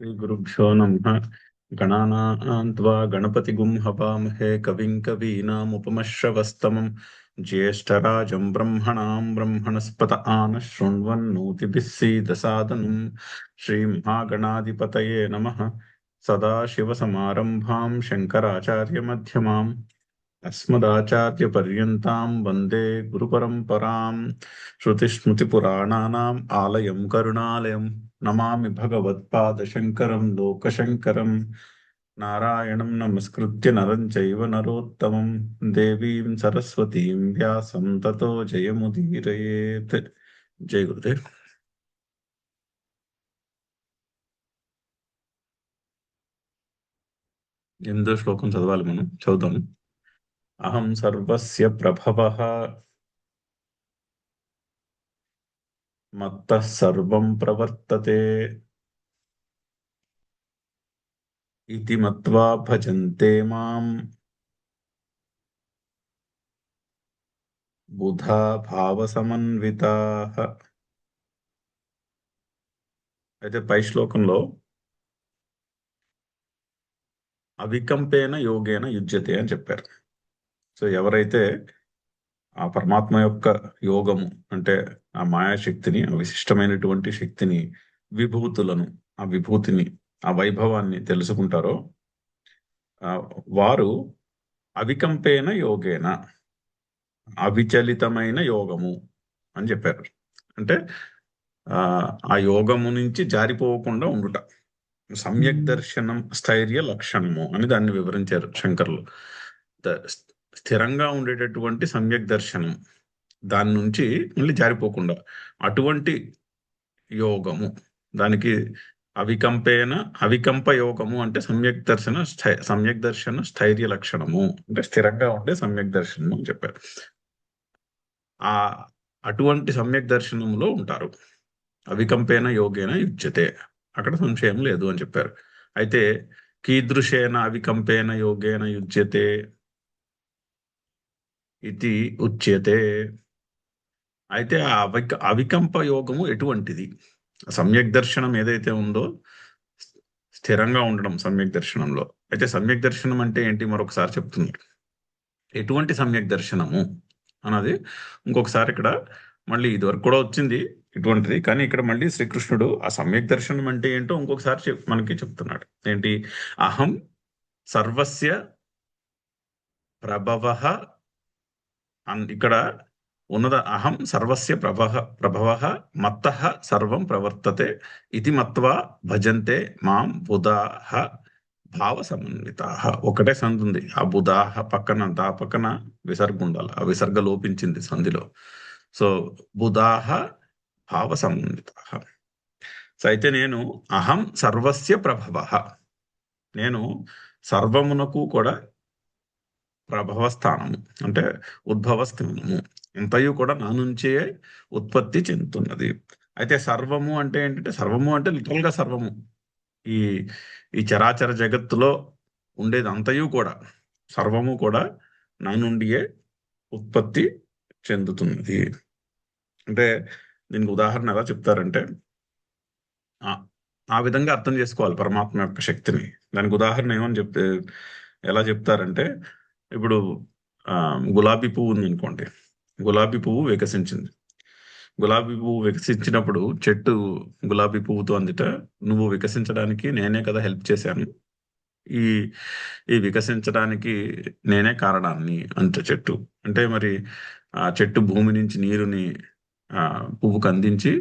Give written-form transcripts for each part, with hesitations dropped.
श्रीगुरुभ्यो नमः। गणानां त्वा गणपतिगुं हवामहे कविं कवीनामुपमश्रवस्तमं ज्येष्ठराजं ब्रह्मणां ब्रह्मणस्पत आनः शृण्वन्नोतिभिः सीदसादनं श्रीमहागणाधिपतये नमः। सदाशिवसमारम्भां शङ्कराचार्यमध्यमाम् अस्मदाचार्यपर्यन्तां वन्दे गुरुपरम्पराम्। श्रुतिस्मृतिपुराणानाम् आलयं करुणालयं नमामि भगवत्पादशङ्करं लोकशङ्करं। नारायणं नमस्कृत्य नरं चैव नरोत्तमं देवीं सरस्वतीं व्यासं ततो जयमुदीरयेत्। जय गुरुदेव। ఎనిమిదో శ్లోకం చదవాలి, మనం చదువుదాం. అహం సర్వస్య ప్రభవః మత్తః సర్వం ప్రవర్తతే ఇతి మత్వా భజంతే మాం బుధా భావసమన్వితాః. అయితే పై శ్లోకంలో అవికంపేన యోగేన యుజ్యతే అని చెప్పారు. సో ఎవరైతే ఆ పరమాత్మ యొక్క యోగము అంటే ఆ మాయాశక్తిని, ఆ విశిష్టమైనటువంటి శక్తిని, విభూతులను, ఆ విభూతిని, ఆ వైభవాన్ని తెలుసుకుంటారో వారు అవికంపేన యోగేన, అవిచలితమైన యోగము అని చెప్పారు. అంటే ఆ యోగము నుంచి జారిపోకుండా ఉండుట, సమ్యక్ దర్శనం స్థైర్య లక్షణము అని దాన్ని వివరించారు శంకర్లు. స్థిరంగా ఉండేటటువంటి సమ్యక్ దర్శనం, దాని నుంచి మళ్ళీ జారిపోకుండా అటువంటి యోగము, దానికి అవికంప యోగము అంటే సమ్యక్ దర్శన స్థైర్య లక్షణము అంటే స్థిరంగా ఉండే సమ్యక్ దర్శనము అని చెప్పారు. ఆ అటువంటి సమ్యక్ దర్శనములో ఉంటారు. అవికంపేన యోగేన యుజ్యతే, అక్కడ సంశయం లేదు అని చెప్పారు. అయితే కీదృశేన అవికంపేన యోగేన యుజ్యతే ఇది ఉచ్యతే. అయితే ఆ అవికంప యోగము ఎటువంటిది? సమ్యక్ దర్శనం ఏదైతే ఉందో స్థిరంగా ఉండడం సమ్యక్ దర్శనంలో. అయితే సమ్యక్ దర్శనం అంటే ఏంటి మరొకసారి చెప్తున్నారు. ఎటువంటి సమ్యక్ దర్శనము అన్నది ఇంకొకసారి ఇక్కడ మళ్ళీ ఇదివరకు కూడా వచ్చింది ఇటువంటిది, కానీ ఇక్కడ మళ్ళీ శ్రీకృష్ణుడు ఆ సమ్యక్ దర్శనం అంటే ఏంటో ఇంకొకసారి మనకి చెప్తున్నాడు. ఏంటి? అహం సర్వస్య ప్రభవ, ఇక్కడ ఉన్నద అహం సర్వస్య ప్రభవ మత్తః సర్వం ప్రవర్తతే ఇది మత్వా భజంతే మాం బుధాః భావ సమన్వితాః. ఒకటే సంధి ఉంది. ఆ బుధాః పక్కన దా పక్కన విసర్గ ఉండాలి. ఆ విసర్గ లోపించింది సంధిలో. సో బుధాః భావ సమన్వితాః. సో అయితే నేను అహం సర్వస్య ప్రభవ, నేను సర్వమునకు కూడా ప్రభవ స్థానము అంటే ఉద్భవ స్థానము, అంతయు కూడా నా నుంచే ఉత్పత్తి చెందుతున్నది. అయితే సర్వము అంటే ఏంటంటే, సర్వము అంటే లిటరల్ గా సర్వము, ఈ ఈ చరాచర జగత్తులో ఉండేది అంతయు కూడా, సర్వము కూడా నా నుండియే ఉత్పత్తి చెందుతున్నది. అంటే దీనికి ఉదాహరణ ఎలా చెప్తారంటే, ఆ విధంగా అర్థం చేసుకోవాలి పరమాత్మ యొక్క శక్తిని. దానికి ఉదాహరణ ఎలా చెప్తారంటే, ఇప్పుడు గులాబీ పువ్వు ఉంది అనుకోండి. గులాబీ పువ్వు వికసించింది. గులాబీ పువ్వు వికసించినప్పుడు చెట్టు గులాబీ పువ్వుతో అందుట, నువ్వు వికసించడానికి నేనే కదా హెల్ప్ చేశాను, ఈ ఈ వికసించడానికి నేనే కారణాన్ని అంత చెట్టు అంటే. మరి ఆ చెట్టు భూమి నుంచి నీరుని పువ్వుకు అందించి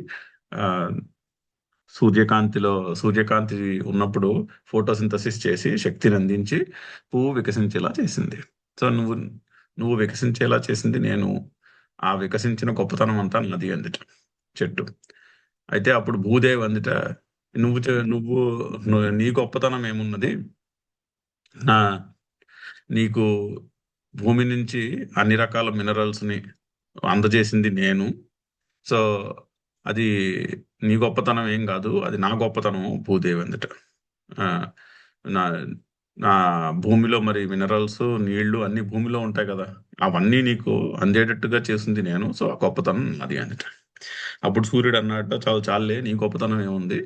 సూర్యకాంతి ఉన్నప్పుడు ఫోటోసింథసిస్ చేసి శక్తిని అందించి పువ్వు వికసించేలా చేసింది. సో నువ్వు వికసించేలా చేసింది నేను. ఆ వికసించిన గొప్పతనం అంతా నాది అందుట చెట్టు. అయితే అప్పుడు భూదేవి అందుట, నువ్వు నీ గొప్పతనం ఏమున్నది, నీకు భూమి నుంచి అన్ని రకాల మినరల్స్ ని అందజేసింది నేను. సో అది నీ గొప్పతనం ఏం కాదు, అది నా గొప్పతనం భూదేవి అందుట. నా భూమిలో మరి మినరల్స్, నీళ్లు అన్ని భూమిలో ఉంటాయి కదా, అవన్నీ నీకు అందేటట్టుగా చేసింది నేను. సో ఆ గొప్పతనం అది అందుట. అప్పుడు సూర్యుడు అన్నట్టు చాలు చాలులే, నీ గొప్పతనం ఏముంది,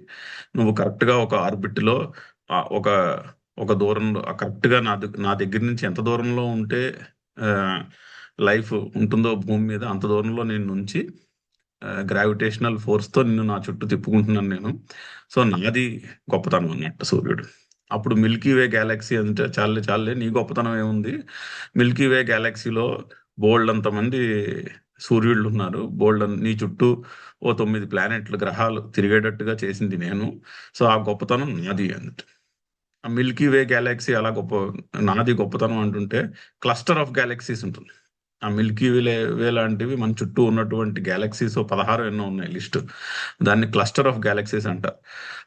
నువ్వు కరెక్ట్గా ఒక ఆర్బిట్లో ఒక ఒక దూరంలో కరెక్ట్గా నా దగ్గర నుంచి ఎంత దూరంలో ఉంటే లైఫ్ ఉంటుందో భూమి మీద అంత దూరంలో నేను నుంచి గ్రావిటేషనల్ ఫోర్స్తో నిన్ను నా చుట్టూ తిప్పుకుంటున్నాను నేను. సో నాది గొప్పతనం అన్నట్టు సూర్యుడు. అప్పుడు మిల్కీ వే గ్యాలక్సీ అంటే చాలే చాలే, నీ గొప్పతనం ఏముంది, మిల్కీ వే గ్యాలక్సీలో బోల్డ్ అంతమంది సూర్యుళ్ళు ఉన్నారు, బోల్డ్ నీ చుట్టూ ఓ 9 ప్లానెట్లు గ్రహాలు తిరిగేటట్టుగా చేసింది నేను, సో ఆ గొప్పతనం నాది అన్నట్టు. ఆ మిల్కీ వే గ్యాలక్సీ అలా నాది గొప్పతనం అంటుంటే క్లస్టర్ ఆఫ్ గ్యాలక్సీస్ ఉంటుంది. ఆ మిల్కీ వే లాంటివి మన చుట్టూ ఉన్నటువంటి గ్యాలక్సీస్ 16 ఎన్నో ఉన్నాయి లిస్ట్, దాన్ని క్లస్టర్ ఆఫ్ గ్యాలక్సీస్ అంటారు.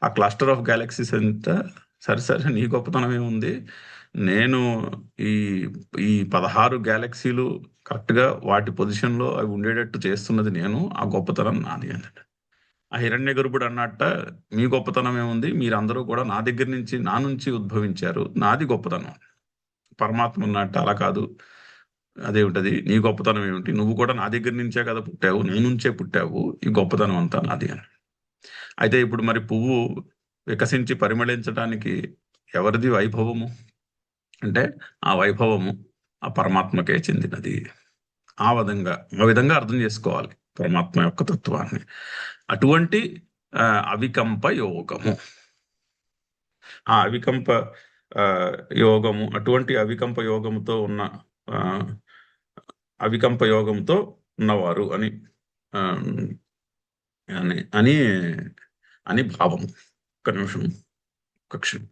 ఆ క్లస్టర్ ఆఫ్ గ్యాలక్సీస్ అంతా సరే సరే నీ గొప్పతనం ఏముంది, నేను ఈ ఈ 16 గ్యాలక్సీలు కరెక్ట్గా వాటి పొజిషన్లో అవి ఉండేటట్టు చేస్తున్నది నేను, ఆ గొప్పతనం నాది అన్నట్టు. ఆ హిరణ్య గర్భుడు అన్నట్ట, మీ గొప్పతనం ఏముంది, మీరందరూ కూడా నా దగ్గర నుంచి నా నుంచి ఉద్భవించారు, నాది గొప్పతనం. పరమాత్మ అన్నట్టు అలా కాదు, అదేమిటది నీ గొప్పతనం ఏమిటి, నువ్వు కూడా నా దగ్గర నుంచే కదా పుట్టావు, నా నుంచే పుట్టావు, ఈ గొప్పతనం అంతా నాది అని. అయితే ఇప్పుడు మరి పువ్వు వికసించి పరిమళించడానికి ఎవరిది వైభవము అంటే, ఆ వైభవము ఆ పరమాత్మకే చెందినది. ఆ విధంగా అర్థం చేసుకోవాలి పరమాత్మ యొక్క తత్వాన్ని. అటువంటి అవికంప యోగము, ఆ అవికంప ఆ, యోగము, అటువంటి అవికంప యోగముతో ఉన్న ఆ, అవికంప యోగంతో ఉన్నవారు అని ఆ, అని అని అని భావం. ఒక్క నిమిషం, ఒక్క క్షణం.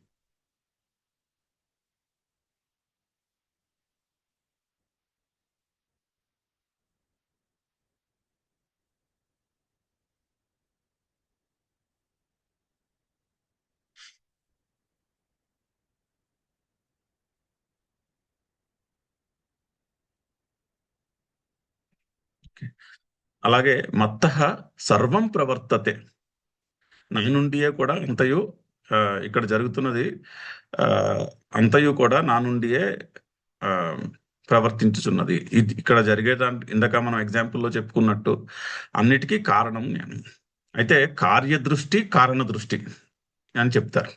అలాగే మత్తః సర్వం ప్రవర్తతే, నా నుండియే కూడా అంతయు ఆ, ఇక్కడ జరుగుతున్నది ఆ, అంతయు కూడా నా నుండియే ఆ, ప్రవర్తించుచున్నది. ఇది ఇక్కడ జరిగేదాంట్ ఇందాక మనం ఎగ్జాంపుల్లో చెప్పుకున్నట్టు అన్నిటికీ కారణం నేను. అయితే కార్యదృష్టి కారణ దృష్టి అని చెప్తారు.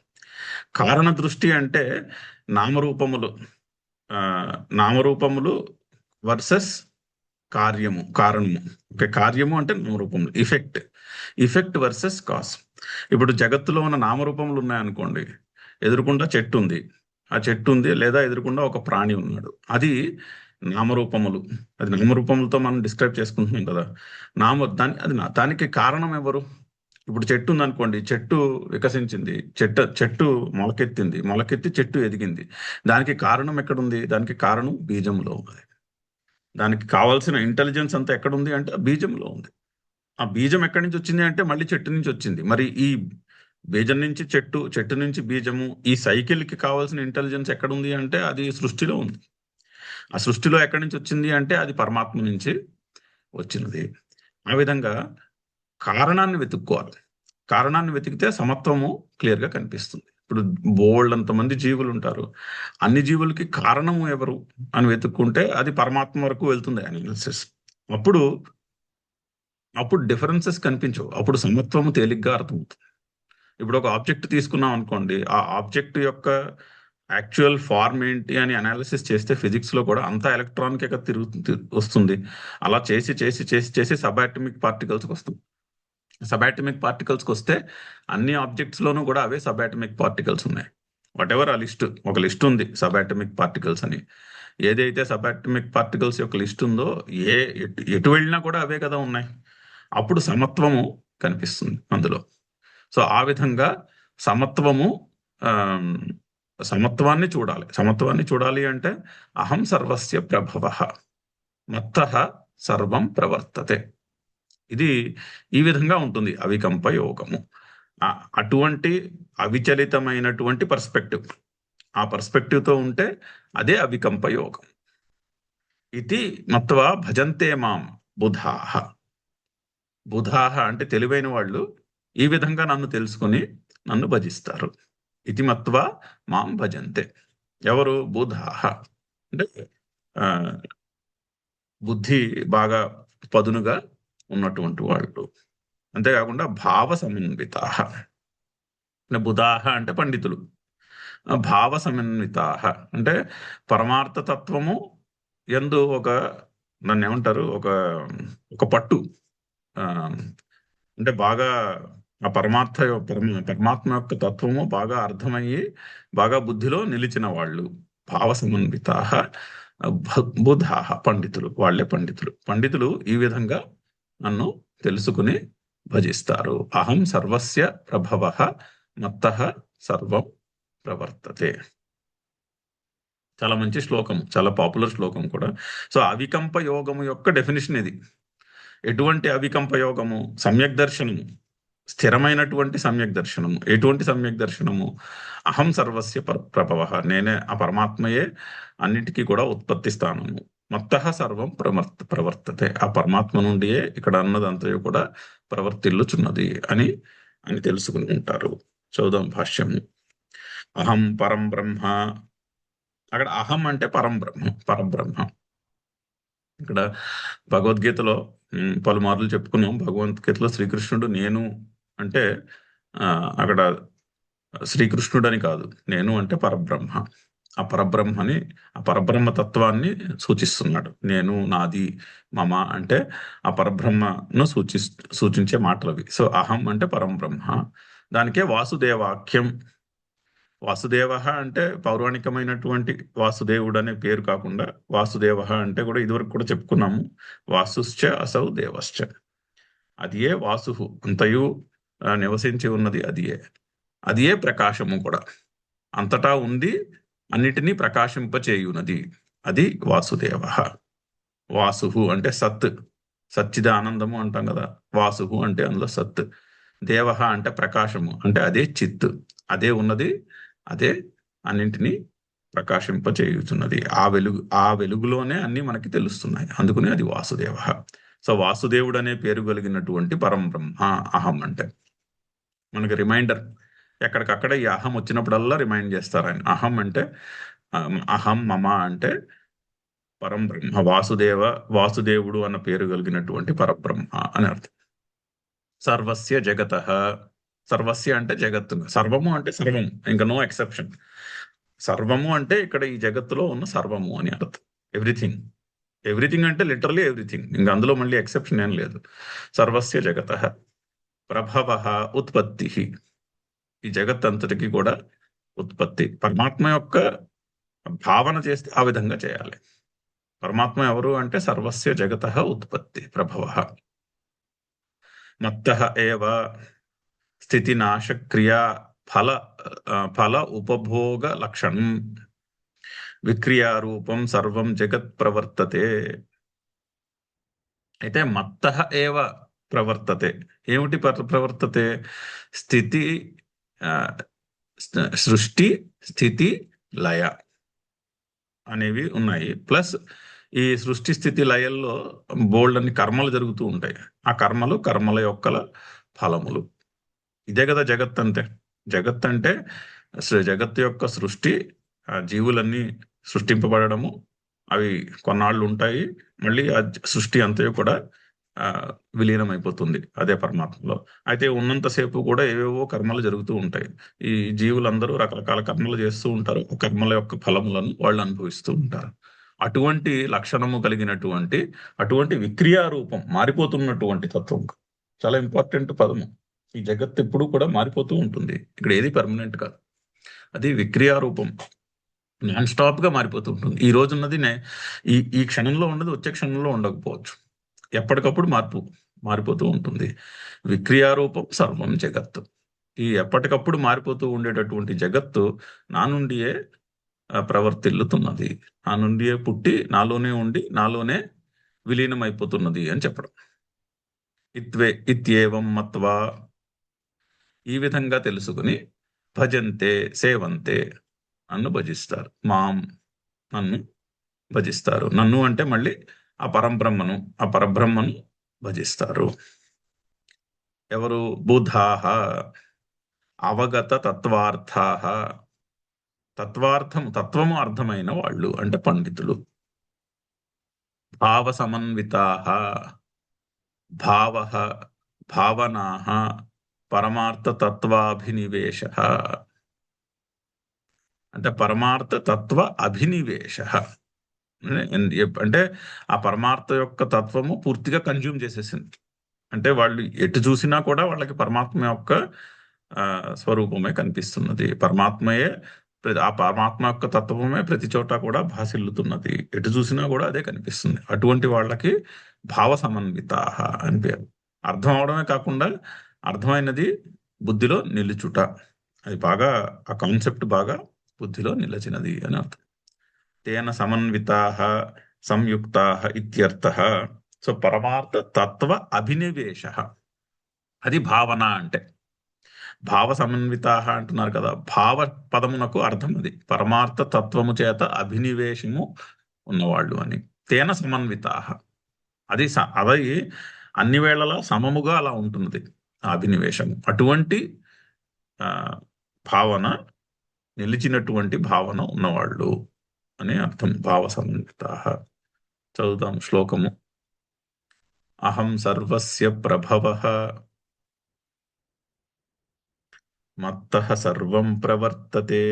కారణ దృష్టి అంటే నామరూపములు, ఆ, నామరూపములు వర్సెస్ కారణము. ఓకే, కార్యము అంటే నామరూపములు, ఇఫెక్ట్ వర్సెస్ కాస్. ఇప్పుడు జగత్తులో ఉన్న నామరూపములు ఉన్నాయనుకోండి, ఎదురుకుండా చెట్టు ఉంది, ఆ చెట్టు ఉంది, లేదా ఎదురుకుండా ఒక ప్రాణి ఉన్నాడు, అది నామరూపములు. అది నామరూపములతో మనం డిస్క్రైబ్ చేసుకుంటున్నాం కదా. దానికి కారణం ఎవరు? ఇప్పుడు చెట్టు ఉందనుకోండి, చెట్టు వికసించింది, చెట్టు మొలకెత్తి చెట్టు ఎదిగింది. దానికి కారణం ఎక్కడుంది? దానికి కారణం బీజంలో ఉంది. దానికి కావాల్సిన ఇంటెలిజెన్స్ అంతా ఎక్కడుంది అంటే ఆ బీజంలో ఉంది. ఆ బీజం ఎక్కడి నుంచి వచ్చింది అంటే మళ్ళీ చెట్టు నుంచి వచ్చింది. మరి ఈ బీజం నుంచి చెట్టు, చెట్టు నుంచి బీజము, ఈ సైకిల్కి కావాల్సిన ఇంటెలిజెన్స్ ఎక్కడుంది అంటే అది సృష్టిలో ఉంది. ఆ సృష్టిలో ఎక్కడి నుంచి వచ్చింది అంటే అది పరమాత్మ నుంచి వచ్చినది. ఆ విధంగా కారణాన్ని వెతుక్కోవాలి. కారణాన్ని వెతికితే సమత్వము క్లియర్గా కనిపిస్తుంది. ఇప్పుడు బోల్డ్ అంతమంది జీవులు ఉంటారు, అన్ని జీవులకి కారణము ఎవరు అని వెతుక్కుంటే అది పరమాత్మ వరకు వెళ్తుంది అనాలిసిస్. అప్పుడు అప్పుడు డిఫరెన్సెస్ కనిపించవు, అప్పుడు సమత్వము తేలిగ్గా అర్థమవుతుంది. ఇప్పుడు ఒక ఆబ్జెక్ట్ తీసుకున్నాం అనుకోండి, ఆ ఆబ్జెక్ట్ యొక్క యాక్చువల్ ఫార్మ్ ఏంటి అని అనాలిసిస్ చేస్తే ఫిజిక్స్ లో కూడా అంతా ఎలక్ట్రానిక్ వస్తుంది. అలా చేసి చేసి చేసి చేసి సబాటమిక్ పార్టికల్స్కి వస్తుంది. సబాటమిక్ పార్టికల్స్కి వస్తే అన్ని ఆబ్జెక్ట్స్ లోనూ కూడా అవే సబాటమిక్ పార్టికల్స్ ఉన్నాయి. వాట్ ఎవర్ ఆ లిస్ట్, ఒక లిస్ట్ ఉంది సబాటమిక్ పార్టికల్స్ అని. ఏదైతే సబాటమిక్ పార్టికల్స్ యొక్క లిస్ట్ ఉందో ఎటు వెళ్ళినా కూడా అవే కదా ఉన్నాయి. అప్పుడు సమత్వము కనిపిస్తుంది అందులో. సో ఆ విధంగా సమత్వము సమత్వాన్ని చూడాలి అంటే అహం సర్వస్య ప్రభవ మత్తః సర్వం ప్రవర్తతే. ఇది ఈ విధంగా ఉంటుంది అవికంప యోగము. అటువంటి అవిచలితమైనటువంటి పర్స్పెక్టివ్, ఆ పర్స్పెక్టివ్తో ఉంటే అదే అవికంప యోగం. ఇది మత్వా భజంతే మాం బుధాహ. బుధాహ అంటే తెలివైన వాళ్ళు ఈ విధంగా నన్ను తెలుసుకుని నన్ను భజిస్తారు. ఇది మత్వా మాం భజంతే. ఎవరు? బుధాహ అంటే బుద్ధి బాగా పదునుగా ఉన్నటువంటి వాళ్ళు. అంతేకాకుండా భావ సమన్వితాః. బుధాః అంటే పండితులు. భావ సమన్వితాః అంటే పరమార్థ తత్వము యందు దాన్నేమంటారు? ఒక పట్టు. ఆహ్, అంటే బాగా ఆ పరమాత్మ యొక్క తత్వము బాగా అర్థమయ్యి, బాగా బుద్ధిలో నిలిచిన వాళ్ళు. భావ సమన్వితాః బుధాః పండితులు. వాళ్ళే పండితులు. పండితులు ఈ విధంగా నన్ను తెలుసుకుని భజిస్తారు. అహం సర్వస్య ప్రభవః మత్తః సర్వం ప్రవర్తతే. చాలా మంచి శ్లోకం. చాలా పాపులర్ శ్లోకం కూడా. సో, అవికంప యోగము యొక్క డెఫినిషన్ ఇది. ఎటువంటి అవికంప యోగము? సమ్యక్ దర్శనము. స్థిరమైనటువంటి సమ్యక్ దర్శనము. ఎటువంటి సమ్యక్ దర్శనము? అహం సర్వస్య ప్రభవః. నేనే ఆ పరమాత్మయే అన్నిటికీ కూడా ఉత్పత్తి స్థానము. మత్తః సర్వం ప్రవర్తతే. ఆ పరమాత్మ నుండియే ఇక్కడ అన్నదంతయు కూడా ప్రవర్తిల్లుచున్నది అని తెలుసుకుని ఉంటారు. చూద్దాం భాష్యం. అహం పరం బ్రహ్మ. అక్కడ అహం అంటే పరబ్రహ్మ. ఇక్కడ భగవద్గీతలో పలుమార్లు చెప్పుకున్నాం. భగవద్గీతలో శ్రీకృష్ణుడు నేను అంటే అక్కడ శ్రీకృష్ణుడు అని కాదు. నేను అంటే పరబ్రహ్మ. ఆ పరబ్రహ్మ తత్వాన్ని సూచిస్తున్నాడు. నేను, నాది, మమ అంటే ఆ పరబ్రహ్మను సూచించే మాటలవి. సో, అహం అంటే పరంబ్రహ్మ. దానికే వాసుదేవాఖ్యం. వాసుదేవ అంటే పౌరాణికమైనటువంటి వాసుదేవుడు అనే పేరు కాకుండా వాసుదేవ అంటే కూడా ఇదివరకు కూడా చెప్పుకున్నాము. వాసుశ్చ అసౌ దేవశ్చ. అదియే వాసు. అంతయు నివసించి ఉన్నది అదియే ప్రకాశము కూడా. అంతటా ఉంది, అన్నిటినీ ప్రకాశింపచేయునది. అది వాసుదేవ. వాసు అంటే సత్. సచ్చిదానందము అంటాం కదా. వాసు అంటే అందులో సత్. దేవ అంటే ప్రకాశము. అంటే అదే చిత్. అదే ఉన్నది, అదే అన్నింటినీ ప్రకాశింపచేయుచున్నది. ఆ వెలుగులోనే అన్ని మనకి తెలుస్తున్నాయి. అందుకని అది వాసుదేవ. సో, వాసుదేవుడు అనే పేరు కలిగినటువంటి పరంబ్రహ్మ అహం అంటే. మనకి రిమైండర్ ఎక్కడికక్కడ ఈ అహం వచ్చినప్పుడల్లా రిమైండ్ చేస్తారు ఆయన. అహం అంటే అహం మమ అంటే పరంబ్రహ్మ. వాసుదేవుడు అన్న పేరు కలిగినటువంటి పరబ్రహ్మ అని అర్థం. సర్వస్య జగతః. సర్వస్య అంటే జగత్తు. సర్వము అంటే సర్వము. ఇంకా నో ఎక్సెప్షన్. సర్వము అంటే ఇక్కడ ఈ జగత్తులో ఉన్న సర్వము అని అర్థం. ఎవ్రీథింగ్ అంటే లిటరలీ ఎవ్రీథింగ్. ఇంకా అందులో మళ్ళీ ఎక్సెప్షన్ ఏం లేదు. సర్వస్య జగతః ప్రభవః ఉత్పత్తిః. ఈ జగత్ అంతటికి కూడా ఉత్పత్తి. పరమాత్మ యొక్క భావన చేస్తే ఆ విధంగా చేయాలి. పరమాత్మ ఎవరు అంటే సర్వస్య జగతః ఉత్పత్తి ప్రభవః. మత్తః ఏవ స్థితినాశ క్రియా ఫల ఉపభోగ లక్షణం విక్రియారూపం సర్వం జగత్ ప్రవర్తతే. అయితే మత్తః ఏవ ప్రవర్తతే. ఏమిటి ప్రవర్తతే? స్థితి, సృష్టి, స్థితి, లయ అనేవి ఉన్నాయి. ప్లస్ ఈ సృష్టి స్థితి లయల్లో బోల్డ్ అన్ని కర్మలు జరుగుతూ ఉంటాయి. ఆ కర్మల యొక్క ఫలములు. ఇదే కదా జగత్ అంటే. జగత్ అంటే జగత్తు యొక్క సృష్టి, జీవులన్నీ సృష్టింపబడము, అవి కొన్నాళ్ళు ఉంటాయి, మళ్ళీ ఆ సృష్టి అంతయు కూడా విలీనమైపోతుంది అదే పరమాత్మలో. అయితే ఉన్నంతసేపు కూడా ఏవేవో కర్మలు జరుగుతూ ఉంటాయి. ఈ జీవులందరూ రకరకాల కర్మలు చేస్తూ ఉంటారు. కర్మల యొక్క ఫలములను వాళ్ళు అనుభవిస్తూ ఉంటారు. అటువంటి లక్షణము కలిగినటువంటి అటువంటి విక్రియారూపం, మారిపోతున్నటువంటి తత్వం. చాలా ఇంపార్టెంట్ పదము. ఈ జగత్ ఎప్పుడు కూడా మారిపోతూ ఉంటుంది. ఇక్కడ ఏది పర్మనెంట్ కాదు. అది విక్రియారూపం. నాన్ స్టాప్ గా మారిపోతూ ఉంటుంది. ఈ రోజున్నది ఈ క్షణంలో ఉన్నది వచ్చే క్షణంలో ఉండకపోవచ్చు. ఎప్పటికప్పుడు మారిపోతూ ఉంటుంది. విక్రియారూపం సర్వం జగత్తు. ఈ ఎప్పటికప్పుడు మారిపోతూ ఉండేటటువంటి జగత్తు నా నుండియే ప్రవర్తిల్లుతున్నది. నా నుండియే పుట్టి నాలోనే ఉండి నాలోనే విలీనమైపోతున్నది అని చెప్పడం. ఇత్యేవం మత్వా. ఈ విధంగా తెలుసుకుని భజంతే సేవంతే నన్ను భజిస్తారు. నన్ను భజిస్తారు. నన్ను అంటే మళ్ళీ ఆ పరబ్రహ్మను భజిస్తారు. ఎవరు? బుధాః అవగత తత్వార్థాః. తత్వము అర్థమైన వాళ్ళు అంటే పండితులు. భావ సమన్వితాః. భావః భావనాః పరమార్థతత్వాభినివేశః. అంటే పరమార్థ తత్వ అభినివేశః అంటే ఆ పరమార్థ యొక్క తత్వము పూర్తిగా కన్జ్యూమ్ చేసేసింది. అంటే వాళ్ళు ఎటు చూసినా కూడా వాళ్ళకి పరమాత్మ యొక్క స్వరూపమే కనిపిస్తున్నది. పరమాత్మయే ఆ పరమాత్మ యొక్క తత్వమే ప్రతి చోట కూడా భాసిల్లుతున్నది. ఎటు చూసినా కూడా అదే కనిపిస్తుంది. అటువంటి వాళ్ళకి భావ సమన్వితాః అని పేరు. అర్థం అవడమే కాకుండా అర్థమైనది బుద్ధిలో నిలుచుట. అది బాగా ఆ కాన్సెప్ట్ బాగా బుద్ధిలో నిలచినది అని అర్థం. తేన సమన్వితాః సంయుక్తాః ఇత్యర్థః. సో పరమార్థ తత్వ అభినివేశః అది భావన అంటే. భావ సమన్వితాః అంటున్నారు కదా, భావ పదమునకు అర్థం అది పరమార్థ తత్వము చేత అభినివేశము ఉన్నవాళ్ళు అని. తేన సమన్వితాః అది అది అన్ని వేళలా సమముగా అలా ఉంటున్నది ఆ అభినివేశము. అటువంటి భావన, నిలిచినటువంటి భావన ఉన్నవాళ్ళు అని అర్థం. భావ సమన్వితాః. చదువుదాం శ్లోకము. అహం సర్వస్య ప్రభవః మత్తః సర్వం ప్రవర్తతే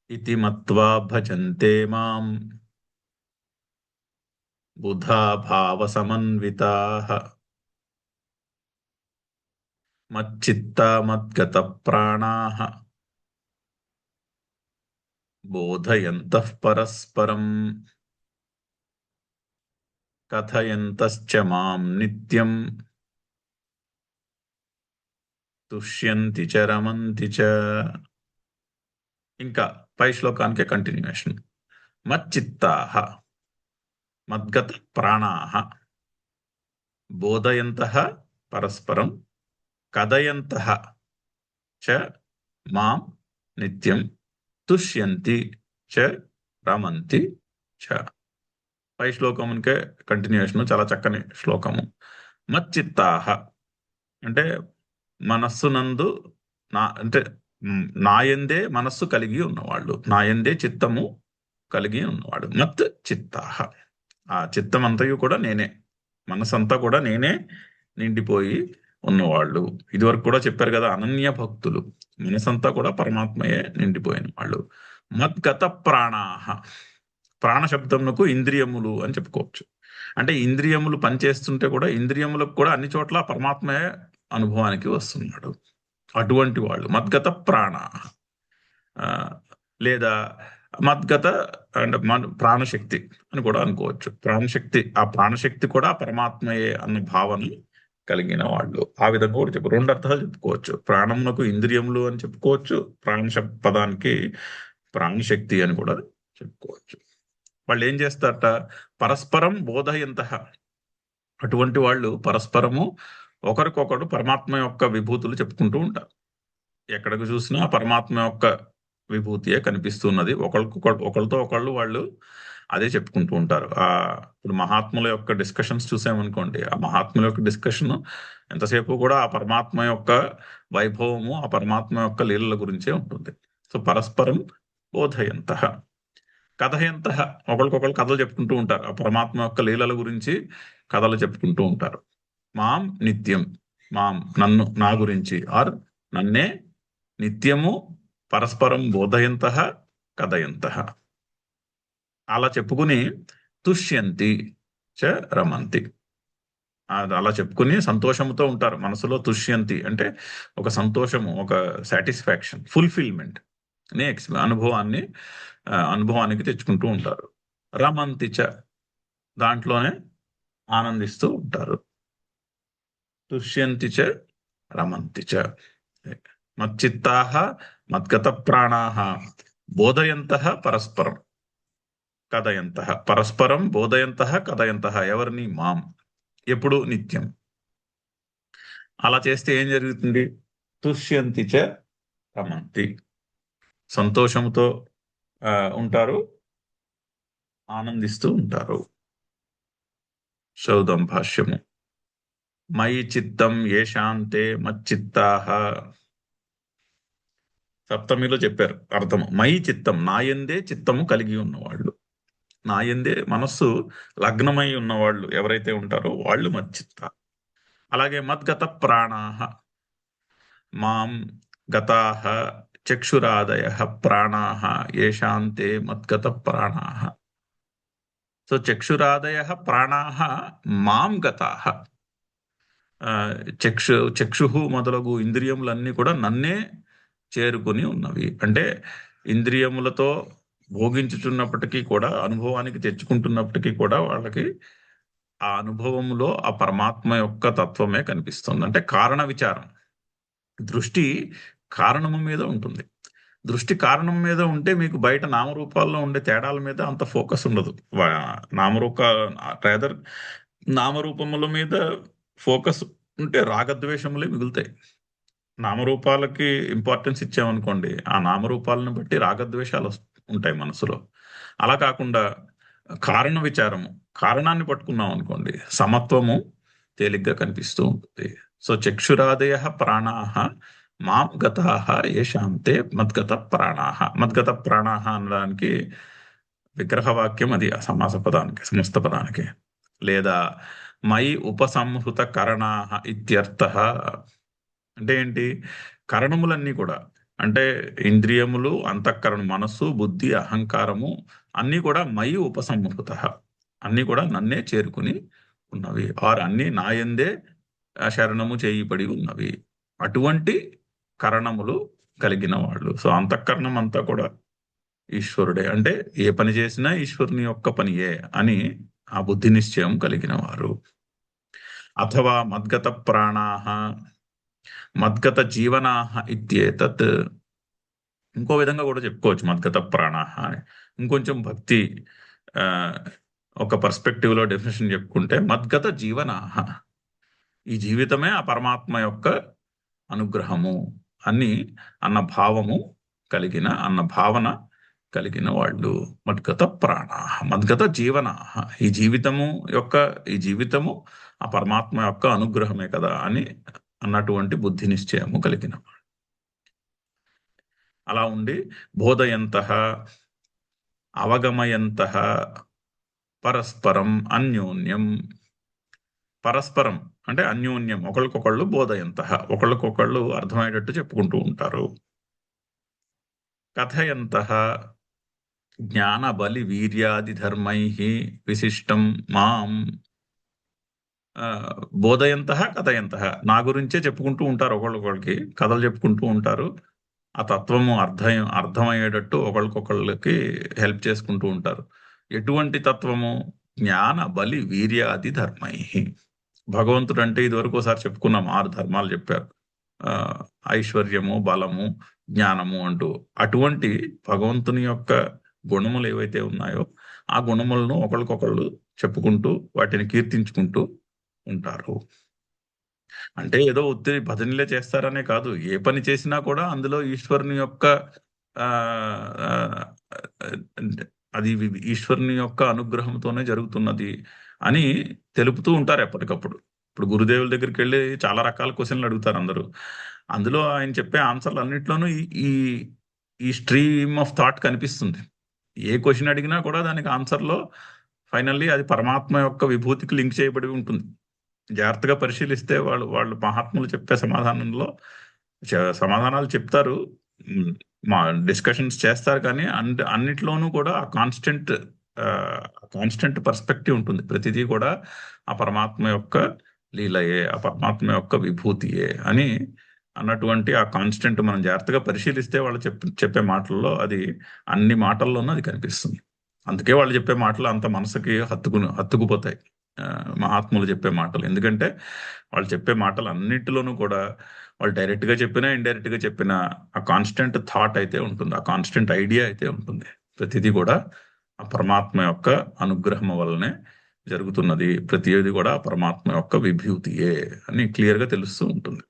ఇతి మత్వా భజంతే మాం బుధా భావ సమన్వితాః మచ్చిత్తా మద్గత ప్రాణాః బోధయంతః పరస్పరం కథయంతశ్చ మాం నిత్యం తుష్యంతి చ రమంతి చ. ఇంకా పై శ్లోకానికే కంటిన్యూషన్. మచ్చిత్తాః మద్గత ప్రాణాః బోధయంతః పరస్పరం కథయంతః చ మాం నిత్యం తుష్యంతి చ రమంతి చ. పై శ్లోకమునికే కంటిన్యూషన్. చాలా చక్కని శ్లోకము. మచ్చిత్తాః అంటే మనస్సునందు అంటే నాయందే మనస్సు కలిగి ఉన్నవాళ్ళు, నాయందే చిత్తము కలిగి ఉన్నవాడు. మత్ చిత్తాః ఆ చిత్తం అంతయు కూడా నేనే, మనసంతా కూడా నేనే నిండిపోయి ఉన్నవాళ్ళు. ఇదివరకు కూడా చెప్పారు కదా, అనన్య భక్తులు. మనసంతా కూడా పరమాత్మయే నిండిపోయిన వాళ్ళు. మద్గత ప్రాణాః ప్రాణ శబ్దమునకు ఇంద్రియములు అని చెప్పుకోవచ్చు. అంటే ఇంద్రియములు పనిచేస్తుంటే కూడా ఇంద్రియములకు కూడా అన్ని చోట్ల పరమాత్మయే అనుభవానికి వస్తున్నాడు. అటువంటి వాళ్ళు మద్గత ప్రాణాః. లేదా మద్గత అంటే ప్రాణశక్తి అని కూడా అనుకోవచ్చు. ప్రాణశక్తి, ఆ ప్రాణశక్తి కూడా పరమాత్మయే అన్న భావన కలిగిన వాళ్ళు. ఆ విధంగా కూడా చెప్పు, రెండు అర్థాలు చెప్పుకోవచ్చు. ప్రాణమునకు ఇంద్రియములు అని చెప్పుకోవచ్చు, పదానికి ప్రాణశక్తి అని కూడా చెప్పుకోవచ్చు. వాళ్ళు ఏం చేస్తారట, పరస్పరం బోధయంతః. అటువంటి వాళ్ళు పరస్పరము ఒకరికొకరు పరమాత్మ యొక్క విభూతులు చెప్పుకుంటూ ఉంటారు. ఎక్కడికి చూసినా పరమాత్మ యొక్క విభూతియే కనిపిస్తున్నది. ఒకరితో ఒకళ్ళు వాళ్ళు అదే చెప్పుకుంటూ ఉంటారు. ఇప్పుడు మహాత్ముల యొక్క డిస్కషన్స్ చూసామనుకోండి, ఆ మహాత్ముల యొక్క డిస్కషన్ ఎంతసేపు కూడా ఆ పరమాత్మ యొక్క వైభవము, ఆ పరమాత్మ యొక్క లీలల గురించే ఉంటుంది. సో పరస్పరం బోధయంతః కథయంతః ఒకరికొకరు కథలు చెప్పుకుంటూ ఉంటారు. ఆ పరమాత్మ యొక్క లీలల గురించి కథలు చెప్పుకుంటూ ఉంటారు. మాం నిత్యం, మాం నన్ను, నా గురించి, ఆర్ నన్నే నిత్యము పరస్పరం బోధయంతః కథయంతః అలా చెప్పుకుని తుష్యంతి చ రమంతి అలా చెప్పుకుని సంతోషంతో ఉంటారు. మనసులో తుష్యంతి అంటే ఒక సంతోషము, ఒక సాటిస్ఫాక్షన్, ఫుల్ఫిల్మెంట్ అనే అనుభవానికి తెచ్చుకుంటూ ఉంటారు. రమంతి చ దాంట్లోనే ఆనందిస్తూ ఉంటారు. తుష్యంతి చ రమంతి చ. మచ్చిత్తాః మద్గత ప్రాణాః బోధయంతః పరస్పరం కథయంతః. పరస్పరం బోధయంతః కథయంతః ఎవరిని? మాం. ఎప్పుడు? నిత్యం. అలా చేస్తే ఏం జరుగుతుంది? తుష్యంతి చ రమంతి. సంతోషంతో ఉంటారు, ఆనందిస్తూ ఉంటారు. చదువుదాం భాష్యము. మయి చిత్తం ఏషాంతే మచ్చిత్తాః. సప్తమిలో చెప్పారు అర్థము. మయి చిత్తం, నాయందే చిత్తము కలిగి ఉన్నవాళ్ళు. నా యందే మనస్సు లగ్నమై ఉన్నవాళ్ళు ఎవరైతే ఉంటారో వాళ్ళు మచ్చిత్త. అలాగే మద్గత ప్రాణాహ మాం గతాః చక్షురాదయః ప్రాణాః యేషాం తే మద్గత ప్రాణాః. సో చక్షురాదయః ప్రాణాః మాం గతాః. చక్షుః మొదలగు ఇంద్రియములన్నీ కూడా నన్నే చేరుకుని ఉన్నవి. అంటే ఇంద్రియములతో భోగించుచున్నప్పటికీ కూడా, అనుభవానికి తెచ్చుకుంటున్నప్పటికీ కూడా వాళ్ళకి ఆ అనుభవములో ఆ పరమాత్మ యొక్క తత్వమే కనిపిస్తుంది. అంటే కారణ విచారం. దృష్టి కారణము మీద ఉంటుంది. దృష్టి కారణం మీద ఉంటే మీకు బయట నామరూపాల్లో ఉండే తేడాల మీద అంత ఫోకస్ ఉండదు. నామరూప రేదర్ నామరూపముల మీద ఫోకస్ ఉంటే రాగద్వేషములే మిగులుతాయి. నామరూపాలకి ఇంపార్టెన్స్ ఇచ్చామనుకోండి, ఆ నామరూపాలను బట్టి రాగద్వేషాలు ఉంటాయి మనసులో. అలా కాకుండా కారణ విచారము, కారణాన్ని పట్టుకున్నాం అనుకోండి, సమత్వము తేలిగ్గా కనిపిస్తూ ఉంటుంది. సో చక్షురాదయ ప్రాణాః మాం గతాః యేషాం తే మద్గత ప్రాణాః. మద్గత ప్రాణాః అనడానికి విగ్రహవాక్యం అది, ఆ సమాస పదానికి, సమస్త పదానికి. లేదా మయి ఉపసంహృత కరణాః ఇత్యర్థః. అంటే ఏంటి? కరణములన్నీ కూడా, అంటే ఇంద్రియములు, అంతఃకరణం, మనస్సు, బుద్ధి, అహంకారము అన్నీ కూడా మయి ఉపసంహృత, అన్నీ కూడా నన్నే చేరుకుని ఉన్నవి, ఆర్ అన్నీ నాయందే శరణము చేయబడి ఉన్నవి. అటువంటి కరణములు కలిగిన వాళ్ళు. సో అంతఃకరణం అంతా కూడా ఈశ్వరుడే. అంటే ఏ పని చేసినా ఈశ్వరుని యొక్క పనియే అని ఆ బుద్ధి నిశ్చయం కలిగిన వారు. అథవా మద్గత ప్రాణాః మద్గత జీవనాః ఇత్యేతత్. ఇంకో విధంగా కూడా చెప్పుకోవచ్చు మద్గత ప్రాణాః అని. ఇంకొంచెం భక్తి ఆ, ఒక పర్స్పెక్టివ్ లో డెఫినేషన్ చెప్పుకుంటే మద్గత జీవనాః, ఈ జీవితమే ఆ పరమాత్మ యొక్క అనుగ్రహము అని అన్న భావము కలిగిన, అన్న భావన కలిగిన వాళ్ళు మద్గత ప్రాణాః మద్గత జీవనాః. ఈ జీవితము యొక్క, ఈ జీవితము ఆ పరమాత్మ యొక్క అనుగ్రహమే కదా అని అన్నటువంటి బుద్ధి నిశ్చయము కలిగిన వాడు. అలా ఉండి బోధయంతః అవగమయంతః పరస్పరం అన్యోన్యం. పరస్పరం అంటే అన్యోన్యం, ఒకళ్ళకొకళ్ళు బోధయంతః, ఒకళ్ళకొకళ్ళు అర్థమయ్యేటట్టు చెప్పుకుంటూ ఉంటారు. కథయంతః జ్ఞాన బలి వీర్యాది ధర్మైః విశిష్టం మాం. బోధయంతః కథయంతః, నా గురించే చెప్పుకుంటూ ఉంటారు, ఒకళ్ళకొకళ్ళకి కథలు చెప్పుకుంటూ ఉంటారు. ఆ తత్వము అర్థమయ్యేటట్టు ఒకళ్ళకొకళ్ళకి హెల్ప్ చేసుకుంటూ ఉంటారు. ఎటువంటి తత్వము? జ్ఞాన బలి వీర్యాది ధర్మై. భగవంతుడు అంటే ఇదివరకు ఒకసారి చెప్పుకున్నాం, 6 ధర్మాలు చెప్పారు. ఐశ్వర్యము, బలము, జ్ఞానము అంటూ. అటువంటి భగవంతుని యొక్క గుణములు ఏవైతే ఉన్నాయో ఆ గుణములను ఒకళ్ళకొకళ్ళు చెప్పుకుంటూ వాటిని కీర్తించుకుంటూ ఉంటారు. అంటే ఏదో ఒత్తిడి భజనలే చేస్తారనే కాదు, ఏ పని చేసినా కూడా అందులో ఈశ్వరుని యొక్క ఆ, ఆ, అంటే అది ఈశ్వరుని యొక్క అనుగ్రహంతోనే జరుగుతున్నది అని తెలుపుతూ ఉంటారు ఎప్పటికప్పుడు. ఇప్పుడు గురుదేవుల దగ్గరికి వెళ్ళి చాలా రకాల క్వశ్చన్లు అడుగుతారు అందరూ. అందులో ఆయన చెప్పే ఆన్సర్లు అన్నిట్లోనూ ఈ ఈ ఈ స్ట్రీమ్ ఆఫ్ థాట్ కనిపిస్తుంది. ఏ క్వశ్చన్ అడిగినా కూడా దానికి ఆన్సర్లో ఫైనల్లీ అది పరమాత్మ యొక్క విభూతికి లింక్ చేయబడి ఉంటుంది. జాగ్రత్తగా పరిశీలిస్తే వాళ్ళు వాళ్ళు మహాత్ములు చెప్పే సమాధానంలో సమాధానాలు చెప్తారు, మా డిస్కషన్స్ చేస్తారు, కానీ అన్నిట్లోనూ కూడా ఆ కాన్స్టెంట్ పర్స్పెక్టివ్ ఉంటుంది. ప్రతిదీ కూడా ఆ పరమాత్మ యొక్క లీలయే, ఆ పరమాత్మ యొక్క విభూతియే అని అన్నటువంటి ఆ కాన్స్టెంట్ మనం జాగ్రత్తగా పరిశీలిస్తే వాళ్ళు చెప్పే మాటల్లో అది అన్ని మాటల్లోనూ అది కనిపిస్తుంది. అందుకే వాళ్ళు చెప్పే మాటలు అంత మనసుకి హత్తుకుపోతాయి, మహాత్ములు చెప్పే మాటలు. ఎందుకంటే వాళ్ళు చెప్పే మాటలు అన్నిటిలోనూ కూడా వాళ్ళు డైరెక్ట్ గా చెప్పినా ఇండైరెక్ట్ గా చెప్పినా ఆ కాన్స్టెంట్ థాట్ అయితే ఉంటుంది, ఆ కాన్స్టెంట్ ఐడియా అయితే ఉంటుంది. ప్రతిదీ కూడా ఆ పరమాత్మ యొక్క అనుగ్రహం వల్లనే జరుగుతున్నది, ప్రతిదీ కూడా ఆ పరమాత్మ యొక్క విభూతియే అని క్లియర్ గా తెలుస్తూ ఉంటుంది.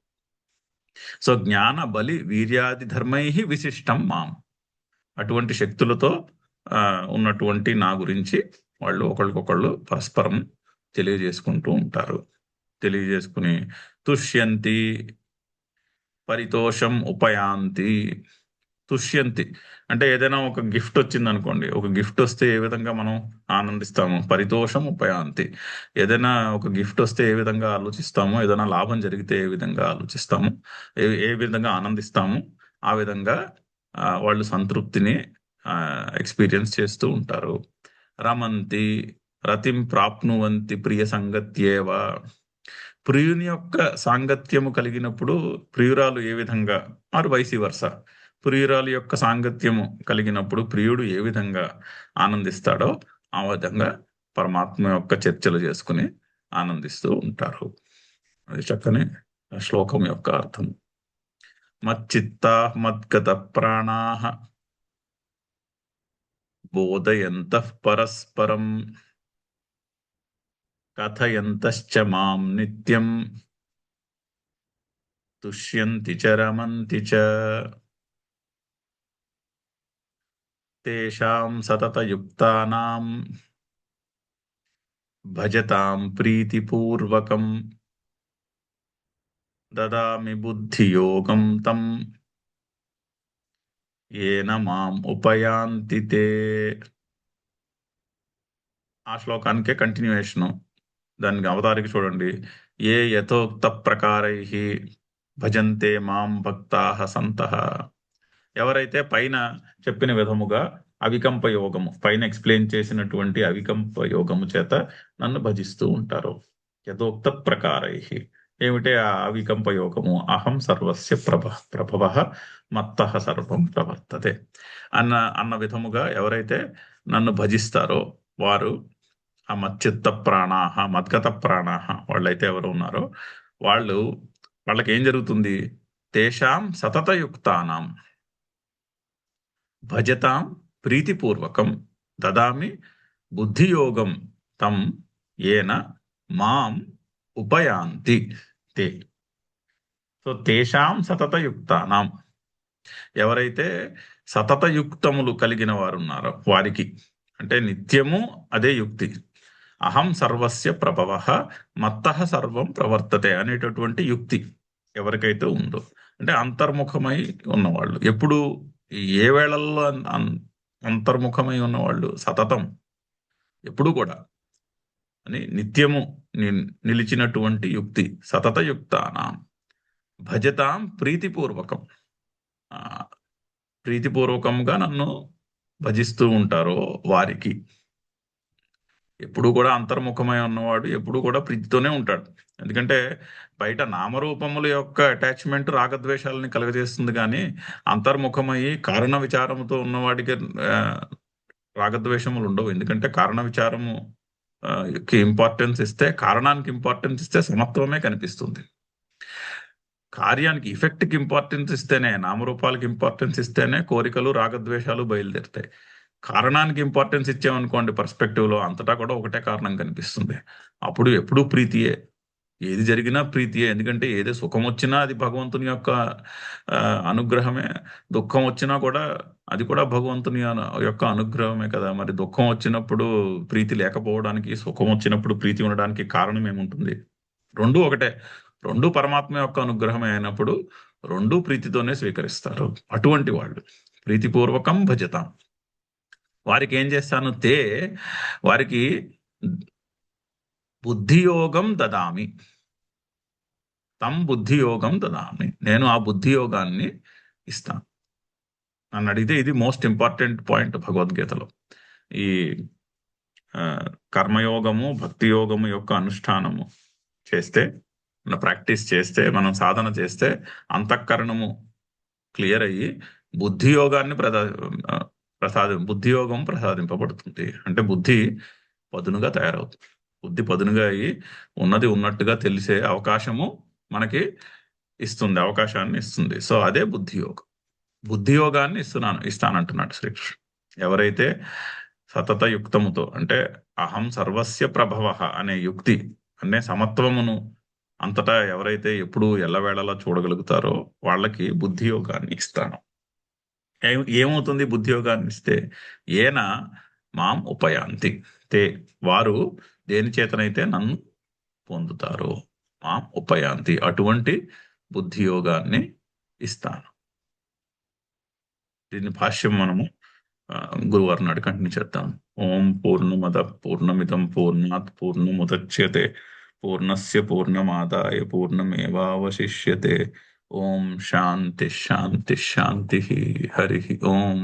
సో జ్ఞాన బలి వీర్యాది ధర్మై విశిష్టం మాం. అటువంటి శక్తులతో ఉన్నటువంటి నా గురించి వాళ్ళు ఒకళ్ళకొకళ్ళు పరస్పరం తెలియజేసుకుంటూ ఉంటారు. తెలియజేసుకుని తుష్యంతి పరితోషం ఉపయాంతి. తుష్యంతి అంటే ఏదైనా ఒక గిఫ్ట్ వచ్చింది అనుకోండి. ఒక గిఫ్ట్ వస్తే ఏ విధంగా మనం ఆనందిస్తాము? పరితోషం ఉపయాంతి. ఏదైనా ఒక గిఫ్ట్ వస్తే ఏ విధంగా ఆలోచిస్తామో, ఏదైనా లాభం జరిగితే ఏ విధంగా ఆలోచిస్తాము, ఏ విధంగా ఆనందిస్తాము, ఆ విధంగా వాళ్ళు సంతృప్తిని ఎక్స్పీరియన్స్ చేస్తూ ఉంటారు. రమంతి రతిం ప్రాప్నువంతి ప్రియ సంగత్యేవ. ప్రియుని యొక్క సాంగత్యము కలిగినప్పుడు ప్రియురాలు ఏ విధంగా, ఆరు వైసి వర్స, ప్రియురాలు యొక్క సాంగత్యము కలిగినప్పుడు ప్రియుడు ఏ విధంగా ఆనందిస్తాడో ఆ విధంగా పరమాత్మ యొక్క చర్చలు చేసుకుని ఆనందిస్తూ ఉంటారు. అది చక్కని శ్లోకం యొక్క అర్థం. మచ్చిత్తా మద్గత ప్రాణా బోధయంతః పరస్పరం కథయంతశ్చ మాం నిత్యం తుష్యంతి చ రమంతి చ. తేషాం సతతయుక్తానాం భజతాం ప్రీతిపూర్వకం దదామి బుద్ధియోగం తం ఏన మాం ఉపయాంతి తే. ఆ శ్లోకానికే కంటిన్యూయేషను. దానికి అవతారిక చూడండి. ఏ యథోక్త ప్రకారై భజంతే మాం భక్తాః సంతః. ఎవరైతే పైన చెప్పిన విధముగా అవికంప యోగము, పైన ఎక్స్ప్లెయిన్ చేసినటువంటి అవికంప యోగము చేత నన్ను భజిస్తూ ఉంటారు. యథోక్త ప్రకారై. ఏమిటే ఆ అవికంప యోగము? అహం సర్వస్య ప్రభవ మత్తః సర్వం ప్రవర్తతే అన్న విధముగా ఎవరైతే నన్ను భజిస్తారో వారు ఆ మచ్చిత్త ప్రాణాహ మద్గత ప్రాణాహ వాళ్ళైతే ఎవరు ఉన్నారో వాళ్ళకి ఏం జరుగుతుంది? తేషాం సతతయుక్తానాం భజతాం ప్రీతిపూర్వకం దదామి బుద్ధియోగం తం ఏన మాం ఉపయాంతి తే. సో తేషాం సతతయుక్తానాం, ఎవరైతే సతతయుక్తములు కలిగిన వారు ఉన్నారో వారికి, అంటే నిత్యము అదే యుక్తి, అహం సర్వస్య ప్రభవ మత్తః సర్వం ప్రవర్తతే అనేటటువంటి యుక్తి ఎవరికైతే ఉందో, అంటే అంతర్ముఖమై ఉన్నవాళ్ళు, ఎప్పుడు ఏ వేళల్లో అంతర్ముఖమై ఉన్నవాళ్ళు సతతం ఎప్పుడు కూడా అని నిత్యము నిలిచినటువంటి యుక్తి, సతతయుక్తానాం భజతాం ప్రీతిపూర్వకం, ప్రీతిపూర్వకంగా నన్ను భజిస్తూ ఉంటారో వారికి. ఎప్పుడు కూడా అంతర్ముఖమై ఉన్నవాడు ఎప్పుడు కూడా ప్రీతితోనే ఉంటాడు. ఎందుకంటే బయట నామరూపముల యొక్క అటాచ్మెంట్ రాగద్వేషాలని కలుగజేస్తుంది, కానీ అంతర్ముఖమయ్యి కారణ విచారముతో ఉన్నవాడికి రాగద్వేషములు ఉండవు. ఎందుకంటే కారణ విచారము ఇంపార్టెన్స్ ఇస్తే, కారణానికి ఇంపార్టెన్స్ ఇస్తే సమత్వమే కనిపిస్తుంది. కార్యానికి ఇఫెక్ట్కి ఇంపార్టెన్స్ ఇస్తేనే, నామరూపాలకి ఇంపార్టెన్స్ ఇస్తేనే కోరికలు రాగద్వేషాలు బయలుదేరుతాయి. కారణానికి ఇంపార్టెన్స్ ఇచ్చామనుకోండి పర్స్పెక్టివ్లో, అంతటా కూడా ఒకటే కారణం కనిపిస్తుంది. అప్పుడు ఎప్పుడూ ప్రీతియే, ఏది జరిగినా ప్రీతియే. ఎందుకంటే ఏది సుఖం వచ్చినా అది భగవంతుని యొక్క అనుగ్రహమే, దుఃఖం వచ్చినా కూడా అది కూడా భగవంతుని యొక్క అనుగ్రహమే కదా. మరి దుఃఖం వచ్చినప్పుడు ప్రీతి లేకపోవడానికి, సుఖం వచ్చినప్పుడు ప్రీతి ఉండడానికి కారణం ఏముంటుంది? రెండూ ఒకటే, రెండూ పరమాత్మ యొక్క అనుగ్రహమే అయినప్పుడు రెండూ ప్రీతితోనే స్వీకరిస్తారు. అటువంటి వాళ్ళు ప్రీతిపూర్వకం భజతాం. వారికి ఏం చేస్తాను? వారికి బుద్ధియోగం దదామి, తం బుద్ధియోగం దదామి, నేను ఆ బుద్ధియోగాన్ని ఇస్తాను. నన్ను అడిగితే ఇది మోస్ట్ ఇంపార్టెంట్ పాయింట్ భగవద్గీతలో. ఈ కర్మయోగము భక్తి యోగము యొక్క అనుష్ఠానము చేస్తే, ప్రాక్టీస్ చేస్తే, మనం సాధన చేస్తే అంతఃకరణము క్లియర్ అయ్యి బుద్ధియోగాన్ని బుద్ధియోగం ప్రసాదింపబడుతుంది. అంటే బుద్ధి పదునుగా తయారవుతుంది. బుద్ధి పదునుగా అయ్యి ఉన్నది ఉన్నట్టుగా తెలిసే అవకాశము మనకి ఇస్తుంది, అవకాశాన్ని ఇస్తుంది. సో అదే బుద్ధియోగం. బుద్ధియోగాన్ని ఇస్తానంటున్నాడు శ్రీకృష్ణ. ఎవరైతే సతత యుక్తముతో, అంటే అహం సర్వస్య ప్రభవ అనే యుక్తి అనే సమత్వమును అంతటా ఎవరైతే ఎప్పుడు ఎల్లవేళలా చూడగలుగుతారో వాళ్ళకి బుద్ధియోగాన్ని ఇస్తాను. ఏమవుతుంది బుద్ధియోగాన్ని ఇస్తే? ఏన మాం ఉపయాంతి తే, వారు దేని చేతనైతే నన్ను పొందుతారో, మాం ఉపయాంతి, అటువంటి బుద్ధియోగాన్ని ఇస్తాను. దీని భాష్యం మనము గురువారం నాడు కంటిన్యూ చేద్దాం. ఓం పూర్ణమద పూర్ణమిదం పూర్ణాత్ పూర్ణముదచ్యతే పూర్ణస్య పూర్ణమాదాయ పూర్ణమేవావశిష్యతే. ఓం శాంతి శాంతి శాంతి. హరి ఓం.